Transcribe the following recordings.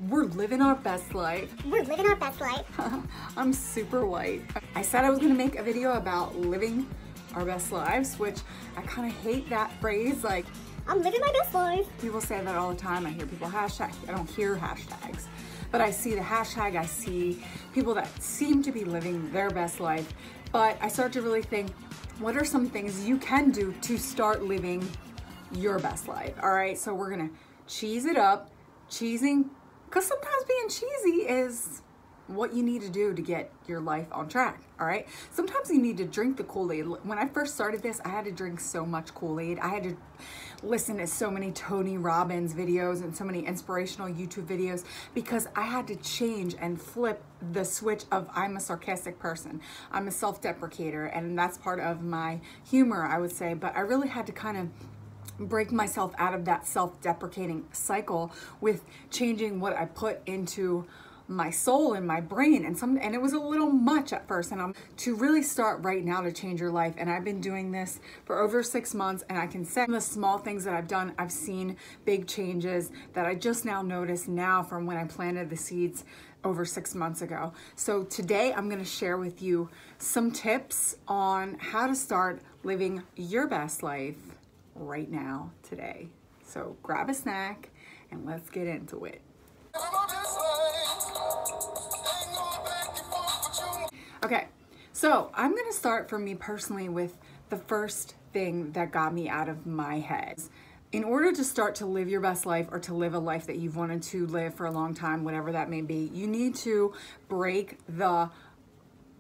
We're living our best life. We're living our best life. I'm super white. I said I was gonna make a video about living our best lives, which I kind of hate that phrase. Like, I'm living my best life. people say that all the time. I hear people hashtag. I don't hear hashtags, but I see the hashtag. I see people that seem to be living their best life. But I start to really think, what are some things you can do to start living your best life? All right, so we're gonna cheese it up. Cheesing, because sometimes being cheesy is what you need to do to get your life on track, all right? Sometimes you need to drink the Kool-Aid. When I first started this, I had to drink so much Kool-Aid. I had to listen to so many Tony Robbins videos and so many inspirational YouTube videos because I had to change and flip the switch of I'm a sarcastic person. I'm a self-deprecator, and that's part of my humor, I would say, but I really had to kind of break myself out of that self-deprecating cycle with changing what I put into my soul and my brain, and it was a little much at first, and I'm to really start right now to change your life. And I've been doing this for over 6 months, and I can say the small things that I've done, I've seen big changes that I just now notice now from when I planted the seeds over 6 months ago. So today I'm going to share with you some tips on how to start living your best life right now today. So grab a snack and let's get into it. Okay, so I'm gonna start for me personally with the first thing that got me out of my head. In order to start to live your best life, or to live a life that you've wanted to live for a long time, whatever that may be, you need to break the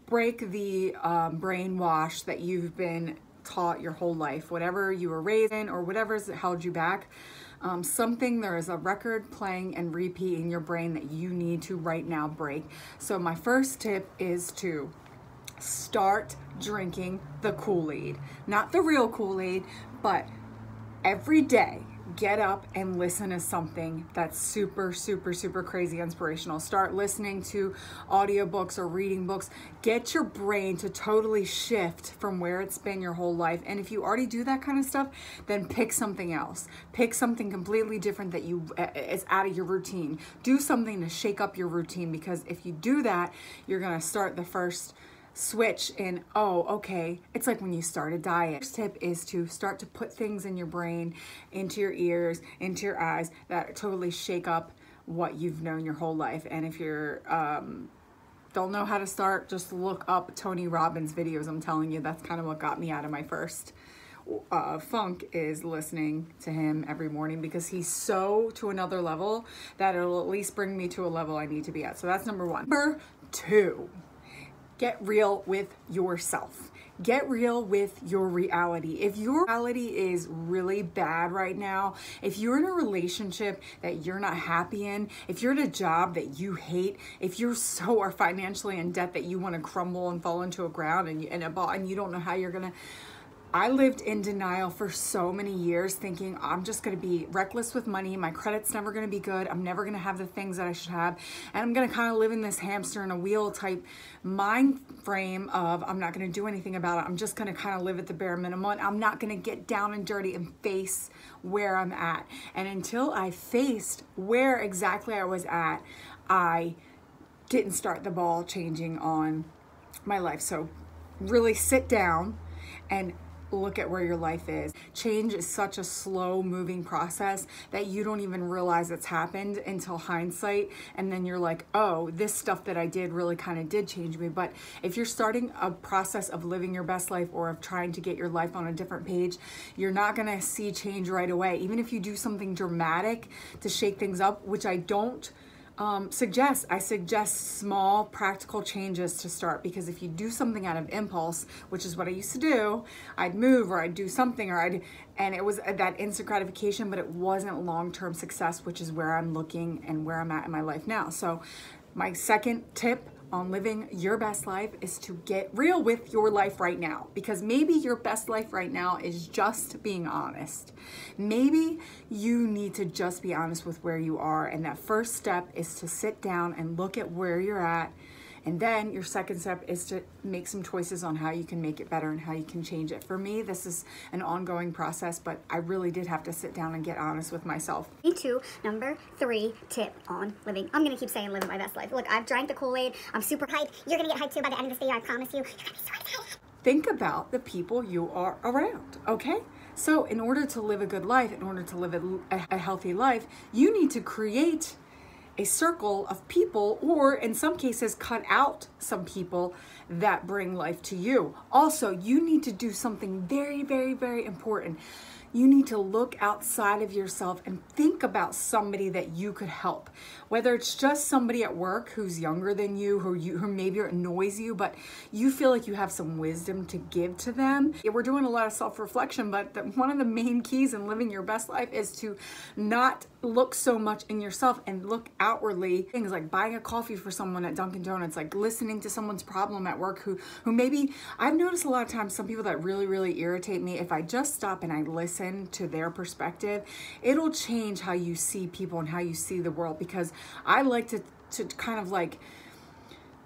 brainwash that you've been taught your whole life, whatever you were raised in or whatever's held you back. There is a record playing and repeat in your brain that you need to right now break. So my first tip is to start drinking the Kool-Aid, not the real Kool-Aid, but every day get up and listen to something that's super, super, super crazy inspirational. Start listening to audiobooks or reading books. Get your brain to totally shift from where it's been your whole life. And if you already do that kind of stuff, then pick something else. Pick something completely different that is out of your routine. Do something to shake up your routine, because if you do that, you're gonna start the first switch in, oh, okay, it's like when you start a diet. First tip is to start to put things in your brain, into your ears, into your eyes, that totally shake up what you've known your whole life. And if you're don't know how to start, just look up Tony Robbins videos. I'm telling you, that's kind of what got me out of my first funk, is listening to him every morning, because he's so to another level that it'll at least bring me to a level I need to be at. So that's number one. Number two, get real with yourself. Get real with your reality. If your reality is really bad right now, if you're in a relationship that you're not happy in, if you're at a job that you hate, if you're so are financially in debt that you want to crumble and fall into a ground, and you don't know how you're gonna. I lived in denial for so many years, thinking I'm just going to be reckless with money. My credit's never going to be good. I'm never going to have the things that I should have. And I'm going to kind of live in this hamster in a wheel type mind frame of I'm not going to do anything about it. I'm just going to kind of live at the bare minimum. I'm not going to get down and dirty and face where I'm at. And until I faced where exactly I was at, I didn't start the ball changing on my life. So really sit down and look at where your life is. Change is such a slow moving process that you don't even realize it's happened until hindsight. And then you're like, oh, this stuff that I did really kind of did change me. But if you're starting a process of living your best life, or of trying to get your life on a different page, you're not going to see change right away. Even if you do something dramatic to shake things up, which I don't suggest. I suggest small practical changes to start, because if you do something out of impulse, which is what I used to do, I'd move or I'd do something, and it was that instant gratification, but it wasn't long-term success, which is where I'm looking and where I'm at in my life now. So my second tip on living your best life is to get real with your life right now, because maybe your best life right now is just being honest. Maybe you need to just be honest with where you are, and that first step is to sit down and look at where you're at And then your second step is to make some choices on how you can make it better and how you can change it. For me, this is an ongoing process, but I really did have to sit down and get honest with myself. Into number 3 tip on living. I'm gonna keep saying living my best life. Look, I've drank the Kool-Aid. I'm super hyped. You're gonna get hyped too by the end of this video, I promise you. You're gonna be so excited. Think about the people you are around, okay? So in order to live a good life, in order to live a healthy life, you need to create a circle of people, or in some cases, cut out some people that bring life to you. Also, you need to do something very, very, very important. You need to look outside of yourself and think about somebody that you could help. Whether it's just somebody at work who's younger than you, who maybe annoys you, but you feel like you have some wisdom to give to them. We're doing a lot of self-reflection, but one of the main keys in living your best life is to not look so much in yourself and look outwardly. Things like buying a coffee for someone at Dunkin' Donuts, like listening to someone's problem at work who maybe, I've noticed a lot of times some people that really, really irritate me, if I just stop and I listen to their perspective, it'll change how you see people and how you see the world. Because I like to kind of like,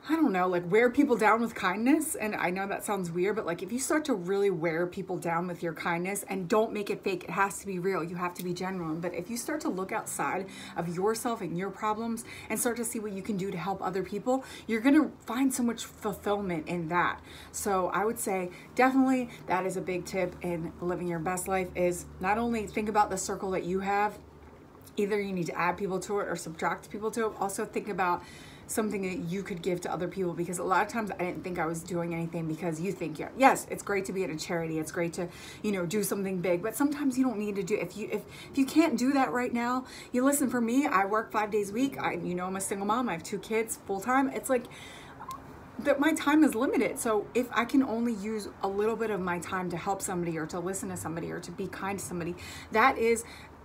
I don't know, like wear people down with kindness. And I know that sounds weird, but like if you start to really wear people down with your kindness, and don't make it fake, it has to be real, you have to be genuine. But if you start to look outside of yourself and your problems and start to see what you can do to help other people, you're gonna find so much fulfillment in that. So I would say definitely that is a big tip in living your best life, is not only think about the circle that you have, either you need to add people to it or subtract people to it, also think about something that you could give to other people. Because a lot of times I didn't think I was doing anything, because you think, yes, it's great to be at a charity, it's great to, do something big, but sometimes you don't need to do, if you can't do that right now, you listen, for me, I work 5 days a week. I'm a single mom, I have 2 kids full time. It's like that my time is limited. So if I can only use a little bit of my time to help somebody, or to listen to somebody, or to be kind to somebody, that is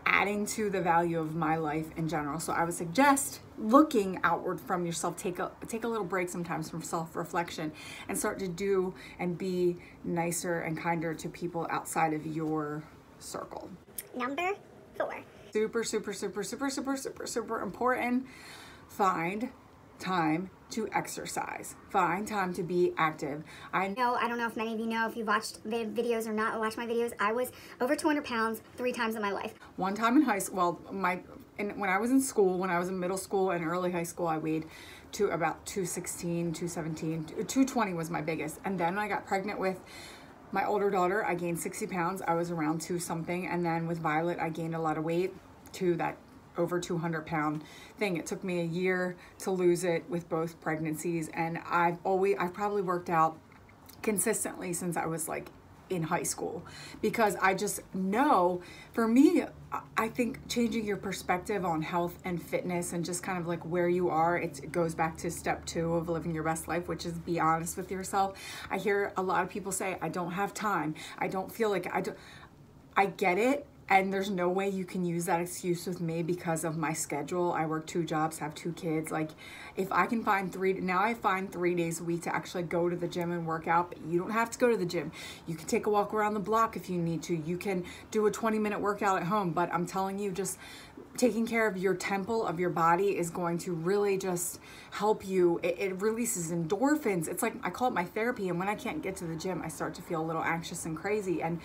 adding to the value of my life in general. So I would suggest looking outward from yourself. Take a little break sometimes from self-reflection and start to do and be nicer and kinder to people outside of your circle. Number 4. Super, super, super, super, super, super, super important. Find time to exercise. Find time to be active. I don't know if many of you know, if you've watched the videos or not watched my videos, I was over 200 pounds 3 times in my life. One time in high school, when I was in school, when I was in middle school and early high school, I weighed to about 216, 217, 220 was my biggest. And then when I got pregnant with my older daughter, I gained 60 pounds. I was around 2 something. And then with Violet, I gained a lot of weight to that over 200 pound thing. It took me a year to lose it with both pregnancies. And I've probably worked out consistently since I was like in high school, because I just know, for me, I think changing your perspective on health and fitness and just kind of like where you are, it goes back to step 2 of living your best life, which is be honest with yourself. I hear a lot of people say, I don't have time. I don't feel like I get it. And there's no way you can use that excuse with me because of my schedule. I work 2 jobs, have 2 kids. Like if I can find I find 3 days a week to actually go to the gym and work out. But you don't have to go to the gym. You can take a walk around the block if you need to. You can do a 20-minute workout at home. But I'm telling you, just taking care of your temple of your body is going to really just help you. It releases endorphins. It's like, I call it my therapy. And when I can't get to the gym, I start to feel a little anxious and crazy. And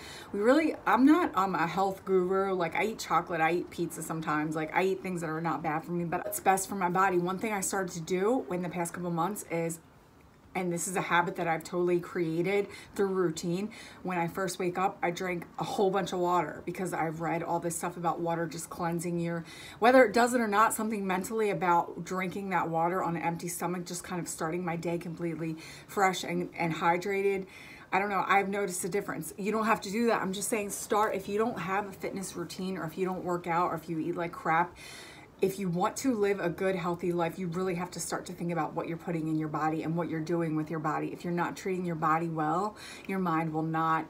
I'm not a health guru. Like I eat chocolate, I eat pizza sometimes. Like I eat things that are not bad for me, but it's best for my body. One thing I started to do in the past couple months is, and this is a habit that I've totally created through routine. When I first wake up, I drink a whole bunch of water, because I've read all this stuff about water just cleansing whether it does it or not, something mentally about drinking that water on an empty stomach, just kind of starting my day completely fresh and hydrated. I don't know, I've noticed a difference. You don't have to do that. I'm just saying, start. If you don't have a fitness routine, or if you don't work out, or if you eat like crap, if you want to live a good, healthy life, you really have to start to think about what you're putting in your body and what you're doing with your body. If you're not treating your body well, your mind will not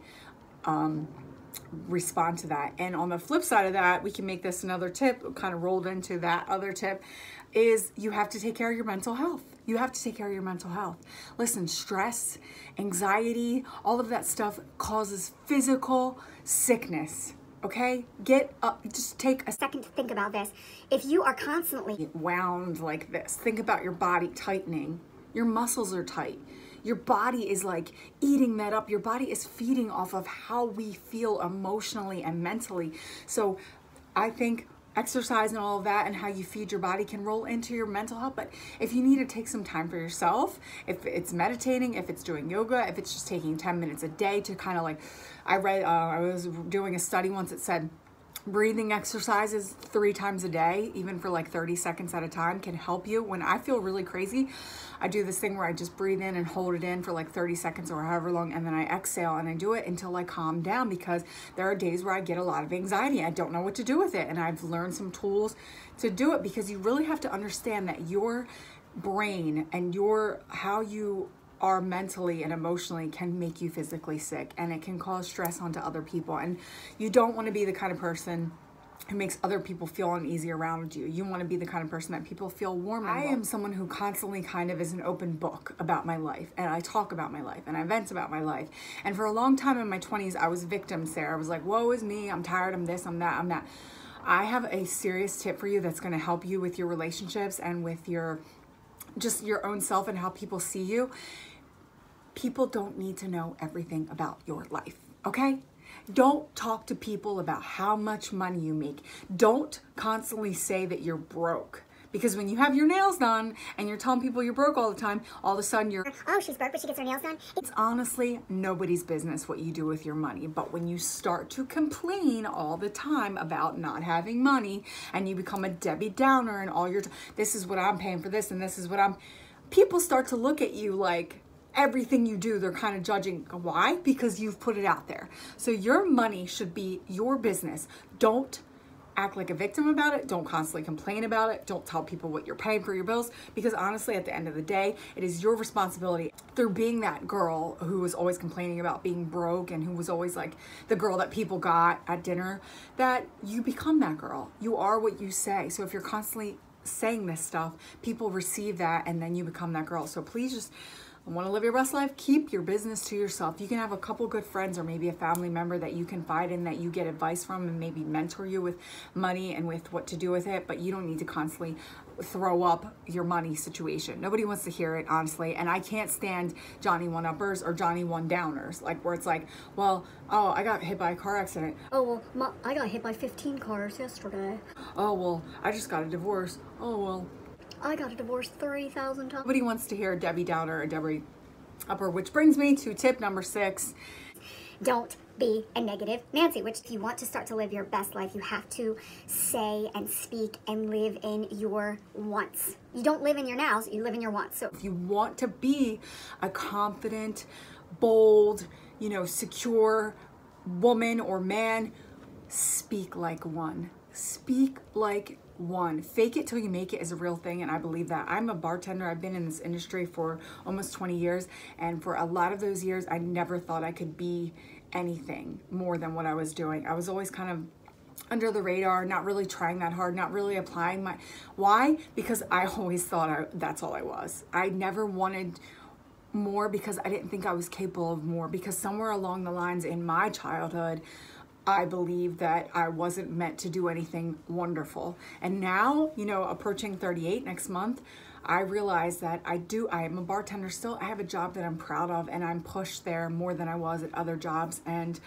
respond to that. And on the flip side of that, we can make this another tip, kind of rolled into that other tip, is you have to take care of your mental health. You have to take care of your mental health. Listen, stress, anxiety, all of that stuff causes physical sickness. Okay, just take a second to think about this. If you are constantly wound like this, think about your body tightening. Your muscles are tight. Your body is like eating that up. Your body is feeding off of how we feel emotionally and mentally. So I think exercise and all of that and how you feed your body can roll into your mental health. But if you need to take some time for yourself, if it's meditating, if it's doing yoga, if it's just taking 10 minutes a day to kind of like, I was doing a study once that said breathing exercises 3 times a day, even for like 30 seconds at a time, can help you. When I feel really crazy, I do this thing where I just breathe in and hold it in for like 30 seconds or however long, and then I exhale, and I do it until I calm down, because there are days where I get a lot of anxiety. I don't know what to do with it, and I've learned some tools to do it, because you really have to understand that your brain and how you are mentally and emotionally can make you physically sick, and it can cause stress onto other people, and you don't want to be the kind of person who makes other people feel uneasy around you. You want to be the kind of person that people feel warm. I am someone who constantly kind of is an open book about my life, and I talk about my life and I vent about my life. And for a long time in my 20s, I was victim Sarah. I was like, woe is me, I'm tired, I'm this, I'm that, I'm that. I have a serious tip for you that's going to help you with your relationships and with your own self and how people see you. People don't need to know everything about your life, okay? Don't talk to people about how much money you make. Don't constantly say that you're broke. Because when you have your nails done and you're telling people you're broke all the time, all of a sudden you're, oh, she's broke, but she gets her nails done. It's honestly nobody's business what you do with your money. But when you start to complain all the time about not having money, and you become a Debbie Downer, and this is what I'm paying for this, and this is what people start to look at you like, everything you do, they're kind of judging. Why? Because you've put it out there. So your money should be your business. Don't act like a victim about it. Don't constantly complain about it. Don't tell people what you're paying for your bills, because honestly, at the end of the day, it is your responsibility. Through being that girl who was always complaining about being broke, and who was always like the girl that people got at dinner, that you become that girl. You are what you say. So if you're constantly saying this stuff, people receive that, and then you become that girl. So please just want to live your best life, keep your business to yourself. You can have a couple good friends, or maybe a family member that you confide in, that you get advice from, and maybe mentor you with money and with what to do with it, but you don't need to constantly throw up your money situation. Nobody wants to hear it, honestly. And I can't stand Johnny one-uppers or Johnny one-downers, like where it's like, well, oh, I got hit by a car accident. Oh, well, I got hit by 15 cars yesterday. Oh, well, I just got a divorce. Oh, well, I got a divorce 30,000 times. Nobody wants to hear a Debbie Downer or Debbie Upper, which brings me to tip number 6. Don't be a negative Nancy, which if you want to start to live your best life, you have to say and speak and live in your wants. You don't live in your nows, you live in your wants. So if you want to be a confident, bold, secure woman or man, speak like one. Speak like one. Fake it till you make it is a real thing, and I believe that. I'm a bartender. I've been in this industry for almost 20 years, and for a lot of those years, I never thought I could be anything more than what I was doing. I was always kind of under the radar, not really trying that hard, not really applying why? Because I always thought that's all I was. I never wanted more, because I didn't think I was capable of more, because somewhere along the lines in my childhood, I believe that I wasn't meant to do anything wonderful. And now, approaching 38 next month, I realize that I am a bartender still. I have a job that I'm proud of, and I'm pushed there more than I was at other jobs. And,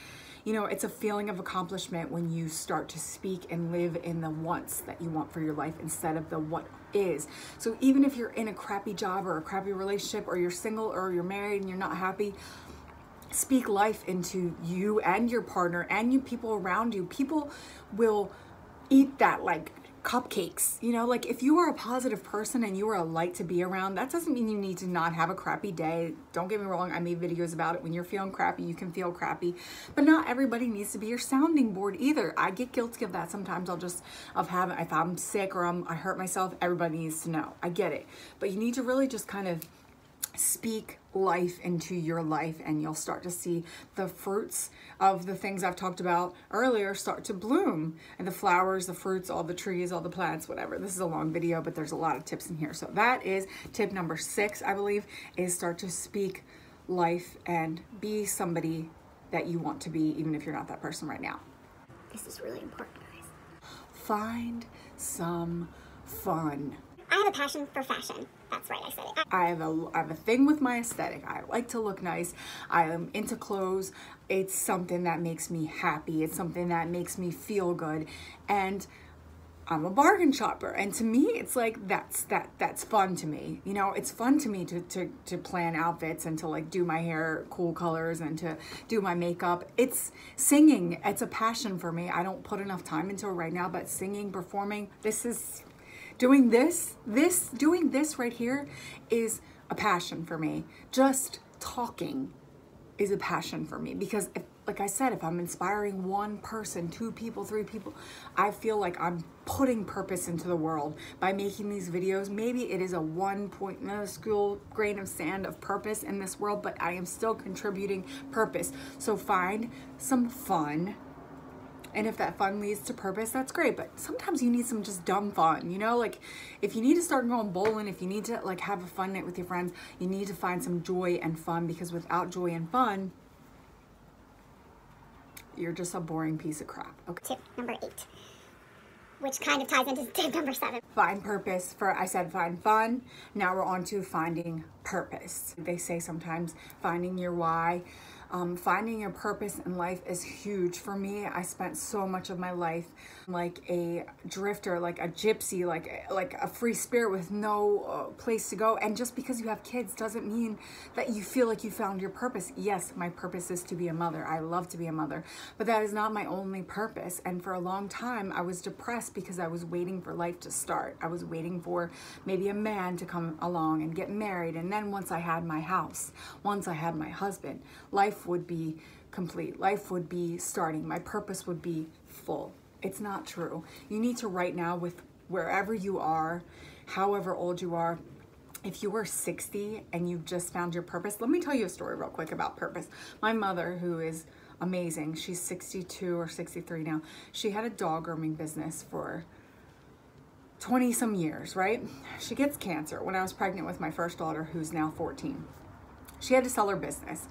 it's a feeling of accomplishment when you start to speak and live in the wants that you want for your life instead of the what is. So even if you're in a crappy job or a crappy relationship, or you're single or you're married and you're not happy, speak life into you and your partner and you people around you. People will eat that like cupcakes. Like if you are a positive person and you are a light to be around, that doesn't mean you need to not have a crappy day. Don't get me wrong, I made videos about it. When you're feeling crappy, you can feel crappy, but not everybody needs to be your sounding board either. I get guilty of that sometimes. If I'm sick or I hurt myself, everybody needs to know. I get it, but you need to really just kind of speak life into your life, and you'll start to see the fruits of the things I've talked about earlier start to bloom, and the flowers, the fruits, all the trees, all the plants, whatever. This is a long video, but there's a lot of tips in here. So that is tip number 6, I believe, is start to speak life and be somebody that you want to be, even if you're not that person right now. This is really important, guys. Find some fun. I have a passion for fashion. That's right, I said it. I have a thing with my aesthetic. I like to look nice. I am into clothes. It's something that makes me happy. It's something that makes me feel good. And I'm a bargain shopper, and to me, it's like that's fun to me. You know, it's fun to me to plan outfits and to like do my hair cool colors and to do my makeup. It's singing. It's a passion for me. I don't put enough time into it right now, but singing, performing, doing this right here is a passion for me. Just talking is a passion for me, because like I said, if I'm inspiring one person, 2 people, 3 people, I feel like I'm putting purpose into the world by making these videos. Maybe it is a 1 point minuscule grain of sand of purpose in this world, but I am still contributing purpose. So find some fun. And if that fun leads to purpose, that's great. But sometimes you need some just dumb fun, you know? Like if you need to start going bowling, if you need to like have a fun night with your friends, you need to find some joy and fun, because without joy and fun, you're just a boring piece of crap. Okay. Tip number 8, which kind of ties into tip number 7. Find purpose. I said find fun. Now we're on to finding purpose. They say sometimes finding your why. Finding your purpose in life is huge. For me, I spent so much of my life like a drifter, like a gypsy, like a free spirit with no place to go. And just because you have kids doesn't mean that you feel like you found your purpose. Yes, my purpose is to be a mother. I love to be a mother, but that is not my only purpose. And for a long time, I was depressed because I was waiting for life to start. I was waiting for maybe a man to come along and get married. And then once I had my house, once I had my husband, life would be complete. Life would be starting. My purpose would be full. It's not true. You need to right now, with wherever you are, however old you are, if you were 60 and you've just found your purpose, let me tell you a story real quick about purpose. My mother, who is amazing, she's 62 or 63 now. She had a dog grooming business for 20 some years, right? She gets cancer when I was pregnant with my first daughter, who's now 14. She had to sell her business.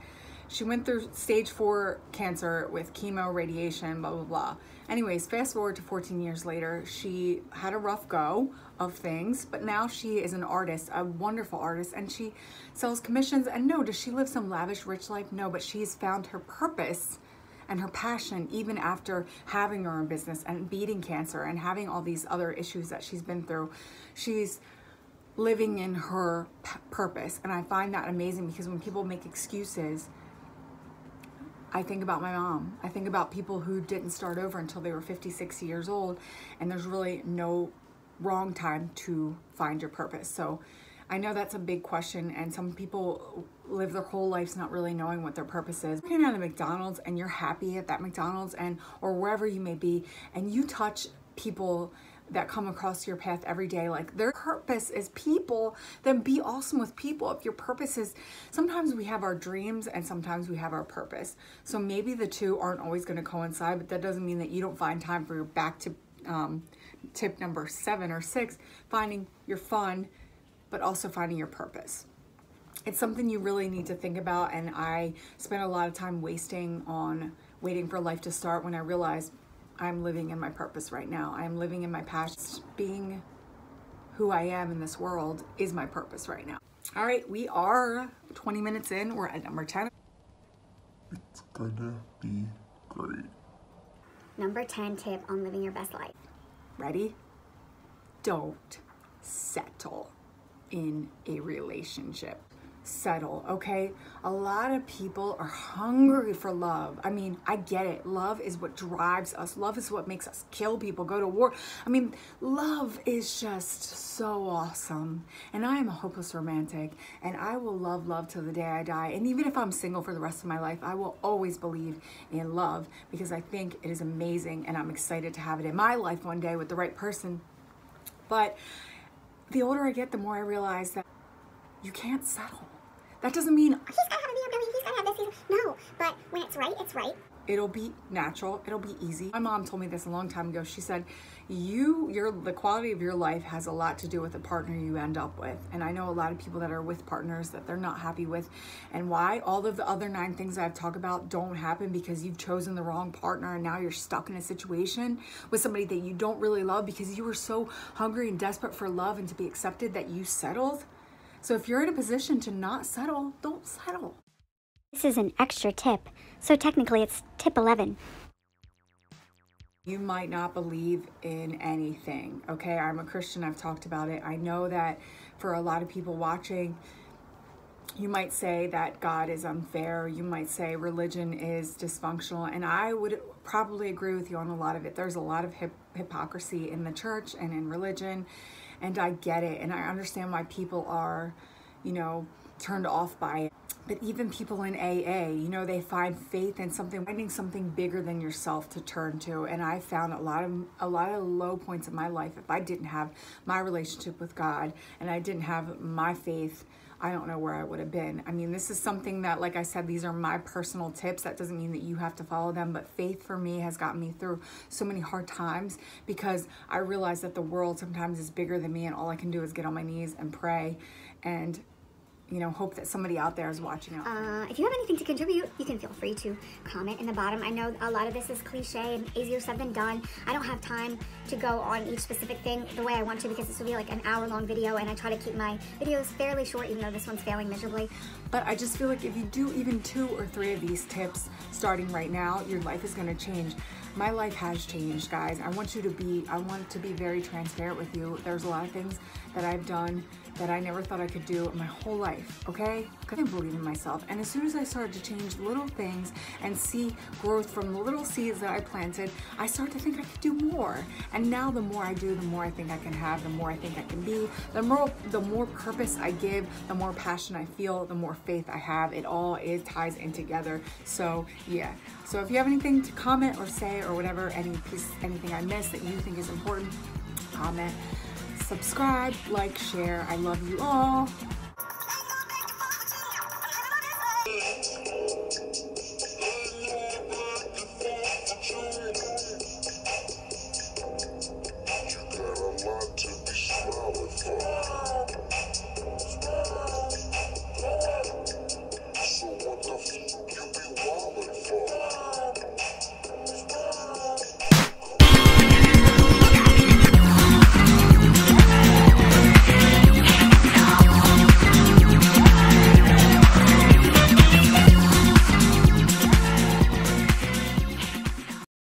She went through stage 4 cancer with chemo, radiation, blah, blah, blah. Anyways, fast forward to 14 years later, she had a rough go of things, but now she is an artist, a wonderful artist, and she sells commissions. And no, does she live some lavish, rich life? No, but she's found her purpose and her passion even after having her own business and beating cancer and having all these other issues that she's been through. She's living in her purpose, and I find that amazing, because when people make excuses, I think about my mom. I think about people who didn't start over until they were 50, 60 years old, and there's really no wrong time to find your purpose. So I know that's a big question, and some people live their whole lives not really knowing what their purpose is. You're working at a McDonald's and you're happy at that McDonald's or wherever you may be, and you touch people that come across your path every day, like their purpose is people, then be awesome with people. If your purpose is, sometimes we have our dreams and sometimes we have our purpose. So maybe the two aren't always going to coincide, but that doesn't mean that you don't find time for your back to tip number 7 or 6, finding your fun, but also finding your purpose. It's something you really need to think about, and I spent a lot of time waiting for life to start when I realized I'm living in my purpose right now. I'm living in my passion. Being who I am in this world is my purpose right now. All right, we are 20 minutes in. We're at number 10. It's gonna be great. Number 10 tip on living your best life. Ready? Don't settle in a relationship. Settle, okay? A lot of people are hungry for love. I mean, I get it. Love is what drives us. Love is what makes us kill people, go to war. I mean, love is just so awesome. And I am a hopeless romantic, and I will love till the day I die. And even if I'm single for the rest of my life, I will always believe in love, because I think it is amazing, and I'm excited to have it in my life one day with the right person. But the older I get, the more I realize that you can't settle. That doesn't mean he's gotta have a BMW, he's gotta have this, no. But when it's right, it's right. It'll be natural. It'll be easy. My mom told me this a long time ago. She said, the quality of your life has a lot to do with the partner you end up with. And I know a lot of people that are with partners that they're not happy with. And why? All of the other 9 things I've talked about don't happen because you've chosen the wrong partner and now you're stuck in a situation with somebody that you don't really love because you were so hungry and desperate for love and to be accepted that you settled. So if you're in a position to not settle, don't settle. This is an extra tip, so technically it's tip 11. You might not believe in anything, okay? I'm a Christian, I've talked about it. I know that for a lot of people watching, you might say that God is unfair. You might say religion is dysfunctional, and I would probably agree with you on a lot of it. There's a lot of hypocrisy in the church and in religion, and I get it, and I understand why people are, turned off by it. But even people in AA, they find faith in finding something bigger than yourself to turn to. And I found a lot of low points in my life. If I didn't have my relationship with God and I didn't have my faith, I don't know where I would have been. I mean, this is something that, like I said, these are my personal tips. That doesn't mean that you have to follow them, but faith for me has gotten me through so many hard times because I realize that the world sometimes is bigger than me and all I can do is get on my knees and pray and hope that somebody out there is watching out. If you have anything to contribute, you can feel free to comment in the bottom. I know a lot of this is cliche and easier said than done. I don't have time to go on each specific thing the way I want to because this will be like an hour-long video, and I try to keep my videos fairly short, even though this one's failing miserably. But I just feel like if you do even 2 or 3 of these tips starting right now, your life is going to change. My life has changed, guys. I want to be very transparent with you. There's a lot of things that I've done that I never thought I could do in my whole life, okay? I couldn't believe in myself. And as soon as I started to change little things and see growth from the little seeds that I planted, I started to think I could do more. And now the more I do, the more I think I can have, the more I think I can be, the more purpose I give, the more passion I feel, the more faith I have. It all ties in together. So yeah. So if you have anything to comment or say or whatever, anything I missed that you think is important, comment. Subscribe, like, share. I love you all.